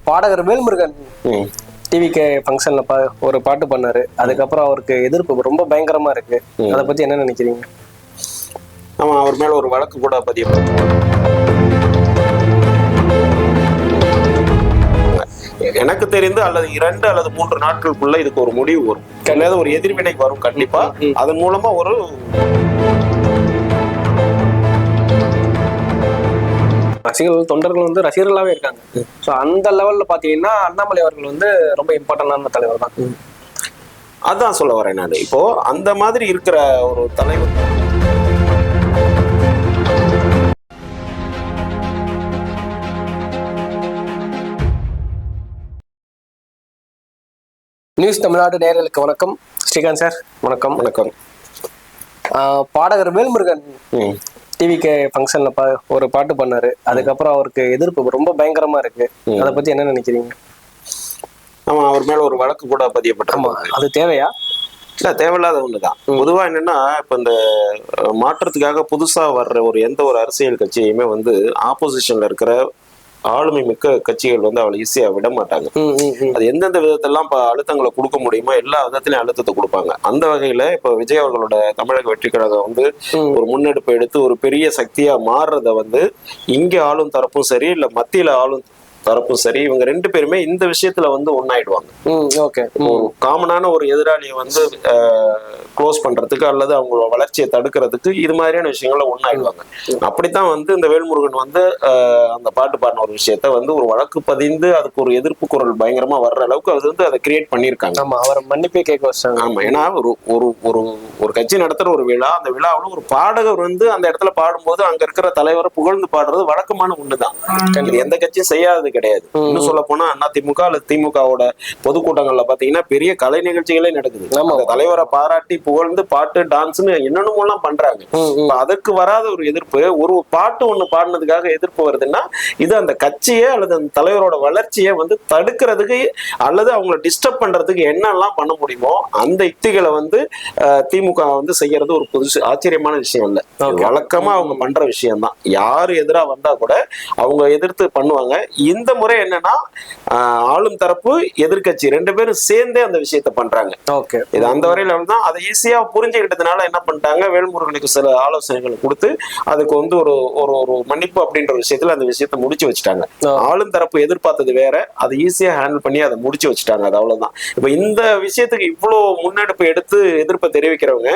பாடகர் வேல்முருகன் டிவிக்கு ஃபங்க்ஷன்ல ஒரு பாட்டு பண்ணாரு. அதுக்கப்புறம் அவருக்கு எதிர்ப்பு ரொம்ப பயங்கரமா இருக்கு. அதை பத்தி என்ன நினைக்கிறீங்க? ஆமா, அவர் மேல ஒரு வழக்கு கூட பதிவு. எனக்கு தெரிந்து அல்லது 2 அல்லது 3 நாட்களுக்குள்ள இதுக்கு ஒரு முடிவு வரும். அல்லது ஒரு எதிர்வினை வரும் கண்டிப்பா. அதன் மூலமா ஒரு ரசிகர்கள் தொண்டர்கள் வந்து ரசிகர்களாவே இருக்காங்க. ஸோ அந்த லெவல்ல பாத்தீங்கன்னா அண்ணாமலை அவர்கள் வந்து ரொம்ப இம்பார்ட்டன்டான தலைவர் தான். அதான் சொல்ல வரேன் நான். இப்போ அந்த மாதிரி இருக்கிற ஒரு தலைவர் நியூஸ் தமிழ்நாடு நேயர்களுக்கு வணக்கம். ஸ்ரீகாந்த் சார் வணக்கம். வணக்கம். பாடகர் வேல்முருகன் டிவிக்கு ஃபங்க்ஷன்ல ஒரு பாட்டு பண்ணாரு. அதுக்கப்புறம் அவருக்கு எதிர்ப்பு ரொம்ப பயங்கரமா இருக்கு. அதை பத்தி என்ன நினைக்கிறீங்க? ஆமா, அவர் மேல ஒரு வழக்கு கூட பதியப்பட்டிருமா? அது தேவையா? இல்ல, தேவையில்லாத ஒண்ணுதான். பொதுவா என்னன்னா, இப்ப இந்த மாற்றத்துக்காக புதுசா வர்ற எந்த ஒரு அரசியல் கட்சியுமே வந்து ஆப்போசிஷன்ல இருக்கிற ஆளுமை மிக்க கட்சிகள் வந்து அவளை ஈஸியா விட மாட்டாங்க. அது எந்தெந்த விதத்தெல்லாம் இப்ப அழுத்தங்களை கொடுக்க முடியுமோ எல்லா விதத்திலையும் அழுத்தத்தை கொடுப்பாங்க. அந்த வகையில இப்ப விஜய் அவர்களோட தமிழக வெற்றி கழகம் வந்து ஒரு முன்னெடுப்பை எடுத்து ஒரு பெரிய சக்தியா மாறுறத வந்து இங்க ஆளும் தரப்பும் சரி, இல்ல மத்தியில ஆளும் தரப்பும் சரி, இவங்க 2 பேருமே இந்த விஷயத்துல வந்து ஒன்னாயிடுவாங்க. காமனான ஒரு எதிராளியை வந்து க்ளோஸ் பண்றதுக்கு அல்லது அவங்களோட வளர்ச்சியை தடுக்கிறதுக்கு இது மாதிரியான விஷயங்கள்ல ஒன்னாயிடுவாங்க. அப்படித்தான் வந்து இந்த வேல்முருகன் வந்து அந்த பாட்டு பாடின ஒரு விஷயத்த வந்து ஒரு வழக்கு பதிந்து அதுக்கு ஒரு எதிர்ப்பு குரல் பயங்கரமா வர்ற அளவுக்கு அது வந்து அதை கிரியேட் பண்ணியிருக்காங்க. அவர் மன்னிப்பே கேட்க வச்சாங்க. ஆமா, ஏன்னா ஒரு கட்சி நடத்துற ஒரு விழா, அந்த விழாவில் ஒரு பாடகர் வந்து அந்த இடத்துல பாடும்போது அங்க இருக்கிற தலைவரை புகழ்ந்து பாடுறது வழக்கமான ஒண்ணுதான். எந்த கட்சியும் செய்யாதது கிடையாது. இன்னும் சொல்ல போனா அதிமுக அல்லது திமுகவோட பொதுக்கூட்டங்கள்ல பாத்தீங்கன்னா பெரிய கலை நிகழ்ச்சிகளே நடக்குது. அந்த தலைவரை பாராட்டி புகழ்ந்து பாட்டு டான்ஸ்னு என்னென்னமோ எல்லாம் பண்றாங்க. அதற்கு வராத ஒரு எதிர்ப்பு, ஒரு பாட்டு ஒண்ணு பாடினதுக்காக எதிர்ப்பு வருதுன்னா இது அந்த கட்சியை அல்லது அந்த தலைவரோட வளர்ச்சியை வந்து தடுக்கிறதுக்கு அல்லது அவங்களை டிஸ்டர்ப் பண்றதுக்கு என்னெல்லாம் பண்ண முடியுமோ அந்த யுக்திகளை வந்து திமுக வந்து செய்யறது ஒரு புதுசு ஆச்சரியமான விஷயம் இல்ல. வழக்கமா அவங்க பண்ற விஷயம் தான். யாரு எதிரா வந்தா கூட அவங்க எதிர்த்து பண்ணுவாங்க. இந்த முறை என்னன்னா, ஆளும் தரப்பு எதிர்கட்சி 2 பேரும் சேர்ந்தே அந்த விஷயத்த பண்றாங்க. இது அந்த வரையில தான் அதை ஈஸியா புரிஞ்சுக்கிட்டதுனால என்ன பண்ணிட்டாங்க, வேல்முருகனுக்கு சில ஆலோசனைகள் கொடுத்து அதுக்கு வந்து ஒரு ஒரு மன்னிப்பு அப்படின்ற விஷயத்துல அந்த விஷயத்த முடிச்சு வச்சுட்டாங்க. ஆளும் தரப்பு எதிர்பார்த்தது வேற, அதை ஈஸியா ஹேண்டில் பண்ணி அதை முடிச்சு வச்சுட்டாங்க. அது அவ்வளவுதான். இப்ப இந்த விஷயத்துக்கு இவ்வளவு முன்னெடுப்பு எடுத்து எதிர்ப்பை தெரிவிக்கிறவங்க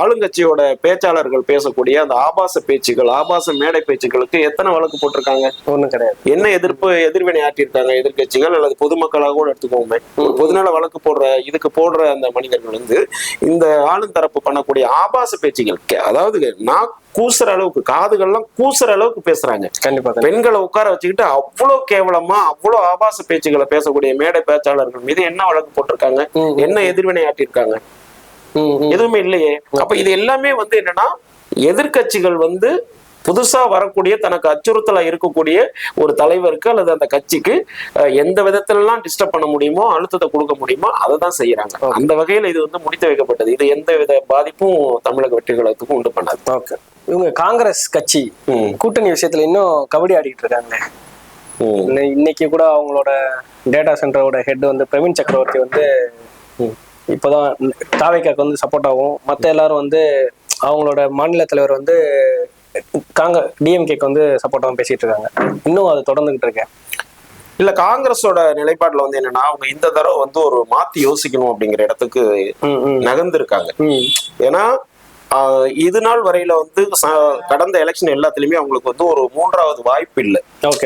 ஆளுங்கட்சியோட பேச்சாளர்கள் பேசக்கூடிய அந்த ஆபாச பேச்சுகள், ஆபாச மேடை பேச்சுக்களுக்கு எத்தனை வழக்கு போட்டிருக்காங்க? ஒண்ணும் கிடையாது. என்ன எதிர்வினை ஆற்றிருக்காங்க எதிர்கட்சிகள் அல்லது பொதுமக்களாக கூட எடுத்துக்கோமே. பொதுநல வழக்கு போடுற அந்த மனிதர்கள் வந்து இந்த ஆளும் தரப்பு பண்ணக்கூடிய ஆபாச பேச்சுகள், அதாவது நான் கூசுற அளவுக்கு, காதுகள்லாம் கூசுற அளவுக்கு பேசுறாங்க. கண்டிப்பா பெண்களை உட்கார வச்சுக்கிட்டு அவ்வளவு கேவலமா அவ்வளவு ஆபாச பேச்சுகளை பேசக்கூடிய மேடை பேச்சாளர்கள் மீது என்ன வழக்கு போட்டிருக்காங்க? என்ன எதிர்வினை ஆற்றிருக்காங்க? எதுவுமே இல்லையே. அப்ப இது எல்லாமே வந்து என்னன்னா, எதிர்கட்சிகள் வந்து புதுசா வரக்கூடிய தனக்கு அச்சுறுத்தலா இருக்கக்கூடிய ஒரு தலைவருக்கு அல்லது அந்த கட்சிக்கு எந்த விதத்திலெல்லாம் டிஸ்டர்ப் பண்ண முடியுமோ, அழுத்தத்தை கொடுக்க முடியுமோ அதை தான் செய்யறாங்க. அந்த வகையில இது வந்து முடித்து வைக்கப்பட்டது. இது எந்த வித பாதிப்பும் தமிழக வெற்றி கழகத்துக்கும் உண்டு பண்ணாது. இவங்க காங்கிரஸ் கட்சி கூட்டணி விஷயத்துல இன்னும் கபடி ஆடிட்டு இருக்காங்க. இன்னைக்கு கூட அவங்களோட டேட்டா சென்டரோட ஹெட் வந்து பிரவீன் சக்கரவர்த்தி வந்து இப்போதான் தாவேக்காக்கு வந்து சப்போர்ட் ஆகும். மற்ற எல்லாரும் வந்து அவங்களோட மாநில தலைவர் வந்து டிஎம்கேக்கு வந்து சப்போர்ட்டாக பேசிட்டு இருக்காங்க. இன்னும் அது தொடர்ந்துகிட்டு இருக்கேன். இல்ல, காங்கிரஸோட நிலைப்பாட்டுல வந்து என்னன்னா, அவங்க இந்த தடவை வந்து ஒரு மாத்தி யோசிக்கணும் அப்படிங்கிற இடத்துக்கு நகர்ந்து இருக்காங்க. ஏன்னா இது நாள் வரையில வந்து கடந்த எலெக்ஷன் எல்லாத்துலயுமே அவங்களுக்கு வந்து ஒரு 3வது வாய்ப்பு இல்லை,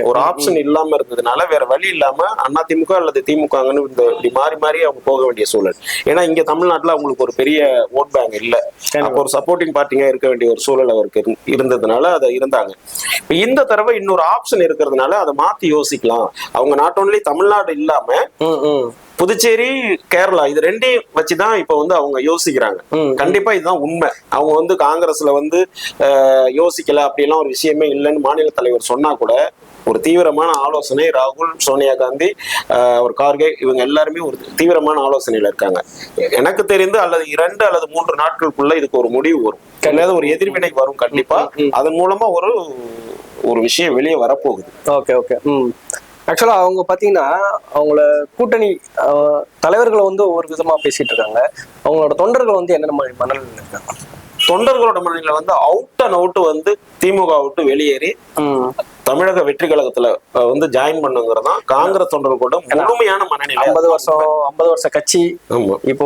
ஒரு ஆப்ஷன் இல்லாம இருந்ததுனால வேற வழி இல்லாம அதிமுக அல்லது திமுகன்னு இப்படி மாறி மாறி அவங்க போக வேண்டிய சூழல். ஏன்னா இங்க தமிழ்நாட்டுல அவங்களுக்கு ஒரு பெரிய ஓட் பேங்க் இல்ல. அப்போ ஒரு சப்போர்ட்டிங் பார்ட்டியா இருக்க வேண்டிய ஒரு சூழல் அவருக்கு இருந்ததுனால அதை இருந்தாங்க. இந்த தடவை இன்னொரு ஆப்ஷன் இருக்கிறதுனால அதை மாத்தி யோசிக்கலாம். அவங்க நாட் ஓன்லி தமிழ்நாடு இல்லாம புதுச்சேரி, கேரளா இது 2ஐயும் வச்சுதான் இப்ப வந்து அவங்க யோசிக்கிறாங்க. கண்டிப்பா இதுதான் உண்மை. அவங்க வந்து காங்கிரஸ்ல வந்து யோசிக்கல அப்படிலாம் ஒரு விஷயமே இல்லைன்னு மாநில தலைவர் சொன்னா கூட ஒரு தீவிரமான ஆலோசனை ராகுல், சோனியா காந்தி, ஒரு கார்கே இவங்க எல்லாருமே ஒரு தீவிரமான ஆலோசனையில இருக்காங்க. எனக்கு தெரிந்து அல்லது 2 அல்லது 3 நாட்களுக்குள்ள இதுக்கு ஒரு முடிவு வரும். அல்லது ஒரு எதிர்வினை வரும் கண்டிப்பா. அதன் மூலமா ஒரு விஷயம் வெளியே வரப்போகுது. ஆக்சுவலா அவங்க பாத்தீங்கன்னா அவங்கள கூட்டணி தலைவர்களை வந்து ஒவ்வொரு விதமா பேசிட்டு இருக்காங்க. அவங்களோட தொண்டர்கள் வந்து என்னென்ன மாதிரி மனநிலையில் இருக்காங்க? தொண்டர்களோட மனநிலை வந்து அவுட் அண்ட் அவுட் வந்து திமுக விட்டு வெளியேறி தமிழக வெற்றி கழகத்துல வந்து ஜாயின் பண்ணுங்கிறதா காங்கிரஸ் தொண்டர்களோட முழுமையான மனநிலை. 50 வருஷ கட்சி இப்போ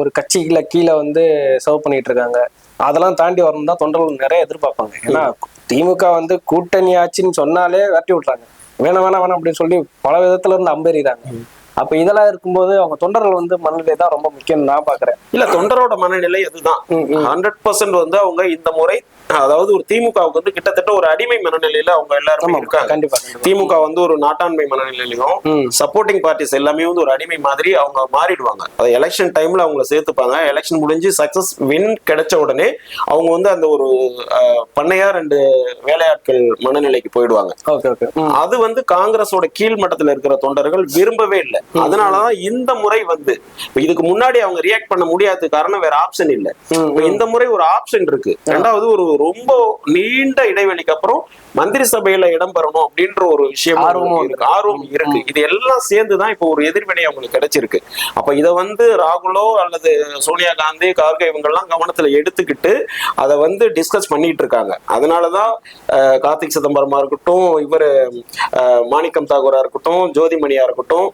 ஒரு கட்சிக்குள்ள கீழே வந்து சர்வ் பண்ணிட்டு இருக்காங்க. அதெல்லாம் தாண்டி வரணும் தான் தொண்டர்கள் நிறைய எதிர்பார்ப்பாங்க. ஏன்னா திமுக வந்து கூட்டணி ஆட்சின்னு சொன்னாலே விரட்டி விட்டுறாங்க. வேணாம் அப்படின்னு சொல்லி பல விதத்துல இருந்து அம்பெறிறாங்க. அப்ப இதெல்லாம் இருக்கும்போது அவங்க தொண்டர்கள் வந்து மனநிலை தான் ரொம்ப முக்கியம் நான் பாக்குறேன். இல்ல, தொண்டரோட மனநிலை அதுதான் 100% வந்து அவங்க இந்த முறை, அதாவது ஒரு திமுகவுக்கு வந்து கிட்டத்தட்ட ஒரு அடிமை மனநிலையில அவங்க எல்லாருமே இருக்காங்க. கண்டிப்பா திமுக வந்து ஒரு நாட்டாண்மை மனநிலையிலும் சப்போர்ட்டிங் பார்ட்டிஸ் எல்லாமே வந்து ஒரு அடிமை மாதிரி அவங்க மாறிடுவாங்க. அது எலெக்ஷன் டைம்ல அவங்கள சேர்த்துப்பாங்க. எலெக்ஷன் முடிஞ்சு சக்சஸ் வின் கிடைச்ச உடனே அவங்க வந்து அந்த ஒரு பண்ணையா 2 வேலையாட்கள் மனநிலைக்கு போயிடுவாங்க. அது வந்து காங்கிரஸோட கீழ் மட்டத்துல இருக்கிற தொண்டர்கள் விரும்பவே இல்லை. அதனாலதான் இந்த முறை வந்து இதுக்கு முன்னாடி அவங்க ரியாக்ட் பண்ண முடியாத காரணம் வேற ஆப்ஷன் இல்ல. இந்த முறை ஒரு ஆப்ஷன் இருக்கு. ரெண்டாவது ஒரு ரொம்ப நீண்ட இடைவெளிக்கு அப்புறம் மந்திரி சபையில இடம் பெறணும் அப்படின்ற ஒரு விஷயம் ஆர்வம் இருக்கு. இது எல்லாம் சேர்ந்துதான் இப்போ ஒரு எதிர்வினை அவங்களுக்கு கிடைச்சிருக்கு. அப்ப இதை வந்து ராகுலோ அல்லது சோனியா காந்தி, கார்கே இவங்க எல்லாம் கவனத்துல எடுத்துக்கிட்டு அதை வந்து டிஸ்கஸ் பண்ணிட்டு இருக்காங்க. அதனாலதான் கார்த்திக் சிதம்பரமா இருக்கட்டும், இவர் மாணிக்கம் தாகூரா இருக்கட்டும், ஜோதிமணியா இருக்கட்டும்,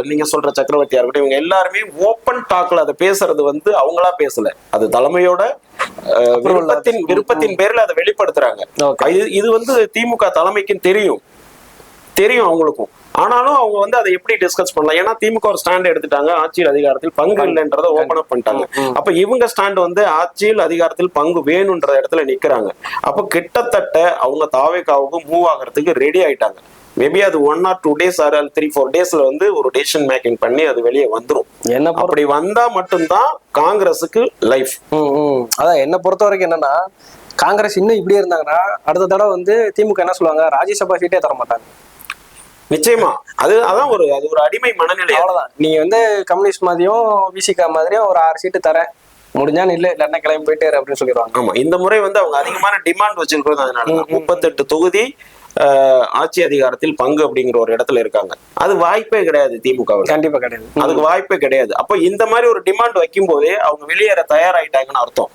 நீங்க சொல்ற சக்கரவர்த்தியா இருக்கட்டும், இவங்க எல்லாருமே ஓப்பன் டாக்ல அதை பேசுறது வந்து அவங்களா பேசல. அது தலைமையோட விருப்பத்தின் பேர்ல அதை வெளிப்படுத்துறாங்க. இது வந்து திமுக தலைமைக்கும் தெரியும் அவங்களுக்கும். ஆனாலும் அவங்க வந்து அதை எப்படி டிஸ்கஸ் பண்ணலாம்? ஏன்னா திமுக ஒரு ஸ்டாண்ட் எடுத்துட்டாங்க, ஆட்சியில் அதிகாரத்தில் பங்கு இல்லைன்றதை ஓபன் அப் பண்ணிட்டாங்க. அப்ப இவங்க ஸ்டாண்ட் வந்து ஆட்சியில் அதிகாரத்தில் பங்கு வேணும்ன்ற இடத்துல நிக்கிறாங்க. அப்ப கிட்டத்தட்ட அவங்க தாவேகாவுக்கு மூவ் ஆகிறதுக்கு ரெடி ஆயிட்டாங்க. மேபி அது 1 or 2 days or 3-4 daysல வந்து ஒரு டெசிஷன் மேக்கிங் பண்ணி அது வெளியே வந்துரும். அப்படி வந்தா மட்டும்தான் காங்கிரஸுக்கு லைஃப். அதான் என்ன பொறுத்த வரைக்கும் என்னன்னா, காங்கிரஸ் இன்னும் இப்படியே இருந்தாங்கன்னா அடுத்த தடவை வந்து திமுக என்ன சொல்லுவாங்க, ராஜ்யசபா சீட்டே தர மாட்டாங்க. நிச்சயமா அது ஒரு அடிமை மனநிலை. அவ்வளவுதான். நீங்க வந்து கம்யூனிஸ்ட் மாதிரியும் விசிகா மாதிரியும் ஒரு 6 சீட்டு தரேன், முடிஞ்சா இல்லைன்னா கிளம்பி போயிட்டே அப்படின்னு சொல்லிடுவாங்க. ஆமா, இந்த முறை வந்து அவங்க அதிகமான டிமாண்ட் வச்சிருக்கிறது. அதனால 38 தொகுதி ஆட்சி அதிகாரத்தில் பங்கு அப்படிங்கிற ஒரு இடத்துல இருக்காங்க. அது வாய்ப்பே கிடையாது திமுக. கண்டிப்பா கிடையாது, அதுக்கு வாய்ப்பே கிடையாது. அப்ப இந்த மாதிரி ஒரு டிமாண்ட் வைக்கும் போதே அவங்க வெளியேற தயாராயிட்டாங்கன்னு அர்த்தம்.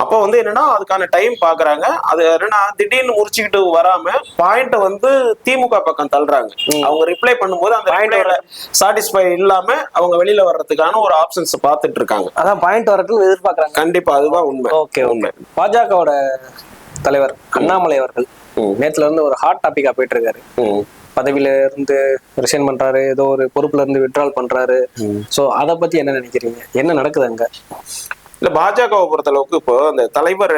அப்ப வந்து என்னன்னா அதுக்கான டைம் பாக்குறாங்க. அது என்னன்னா திடீர்னு முடிச்சுக்கிட்டு வராம பாயிண்ட வந்து திமுக பக்கம் தள்ளுறாங்க. அவங்க ரிப்ளை பண்ணும்போது அந்த பாயிண்ட் சாட்டிஸ்ஃபை இல்லாம அவங்க வெளியில வர்றதுக்கான ஒரு ஆப்ஷன்ஸ் பாத்துட்டு இருக்காங்க. அதான் பாயிண்ட் வரட்டும் எதிர்பார்க்கறாங்க. கண்டிப்பா அதுதான் உண்மை. உண்மை. பாஜகவோட தலைவர் அண்ணாமலை அவர்கள் நேத்துல இருந்து ஒரு ஹாட் டாபிக்கா போயிட்டு இருக்காரு. பதவியில இருந்து ரிசைன் பண்றாரு, ஏதோ ஒரு பொறுப்புல இருந்து விட்ரால் பண்றாரு. சோ அத பத்தி என்ன நினைக்கிறீங்க? என்ன நடக்குது அங்க? இல்ல, பாஜகவை பொறுத்த அளவுக்கு இப்போ அந்த தலைவர்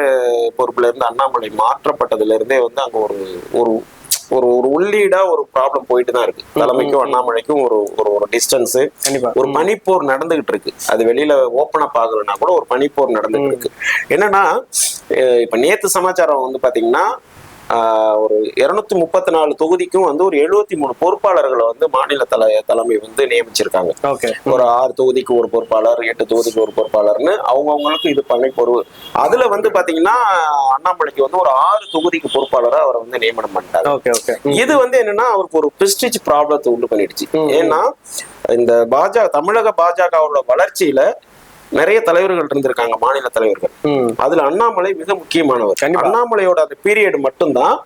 பொறுப்புல இருந்து அண்ணாமலை மாற்றப்பட்டதுல இருந்தே வந்து அங்க ஒரு ஒரு ஒரு உள்ளீடா ஒரு ப்ராப்ளம் போயிட்டு தான் இருக்கு. தலைமைக்கும் அண்ணாமலைக்கும் ஒரு ஒரு டிஸ்டன்ஸ், ஒரு பனிப்போர் நடந்துகிட்டு இருக்கு. அது வெளியில ஓப்பன் அப் ஆகலைன்னா கூட ஒரு பனிப்போர் நடந்துகிட்டு இருக்கு. என்னன்னா இப்ப நேத்து சமாச்சாரம் வந்து பாத்தீங்கன்னா ஒரு 234 தொகுதிக்கும் வந்து ஒரு 73 பொறுப்பாளர்களை வந்து மாநில தலைமை வந்து நியமிச்சிருக்காங்க. ஒரு 6 தொகுதிக்கு ஒரு பொறுப்பாளர், 8 தொகுதிக்கு ஒரு பொறுப்பாளர்னு அவங்கவுங்களுக்கு இது பண்ணி பொறுப்பு. அதுல வந்து பாத்தீங்கன்னா அண்ணாமலைக்கு வந்து ஒரு 6 தொகுதிக்கு பொறுப்பாளரை அவரை வந்து நியமனம் பண்ணிட்டாங்க. இது வந்து என்னன்னா அவருக்கு ஒரு பிரெஸ்டீஜ் ப்ராப்ளத்தை உண்டு பண்ணிடுச்சு. ஏன்னா இந்த தமிழக பாஜகவோட வளர்ச்சியில நிறைய தலைவர்கள் இருந்திருக்காங்க, மாநில தலைவர்கள். அதுல அண்ணாமலை மிக முக்கியமானவர். அண்ணாமலையோட அந்த பீரியட் மட்டும்தான்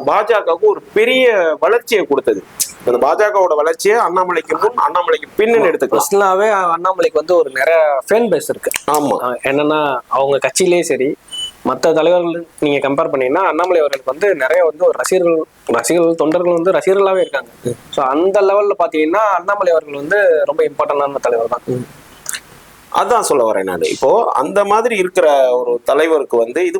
பாஜகவுக்கு ஒரு பெரிய வளர்ச்சியை கொடுத்தது. அந்த பாஜகவோட வளர்ச்சியை அண்ணாமலைக்கு முன் அண்ணாமலைக்கு பின்னு எடுத்துக்கலாம். அண்ணாமலைக்கு வந்து ஒரு நிறைய ஃபேன் பேஸ் இருக்கு. ஆமா, என்னன்னா அவங்க கட்சியிலேயே சரி மற்ற தலைவர்கள் நீங்க கம்பேர் பண்ணீங்கன்னா அண்ணாமலை அவர்களுக்கு வந்து நிறைய வந்து ஒரு ரசிகர்கள் தொண்டர்கள் வந்து ரசிகர்களாவே இருக்காங்க. ஸோ அந்த லெவல்ல பாத்தீங்கன்னா அண்ணாமலை அவர்கள் வந்து ரொம்ப இம்பார்ட்டன்டான தலைவர் தான். அதான் சொல்ல வரேன் நான். இப்போ அந்த மாதிரி இருக்கிற ஒரு தலைவருக்கு வந்து இது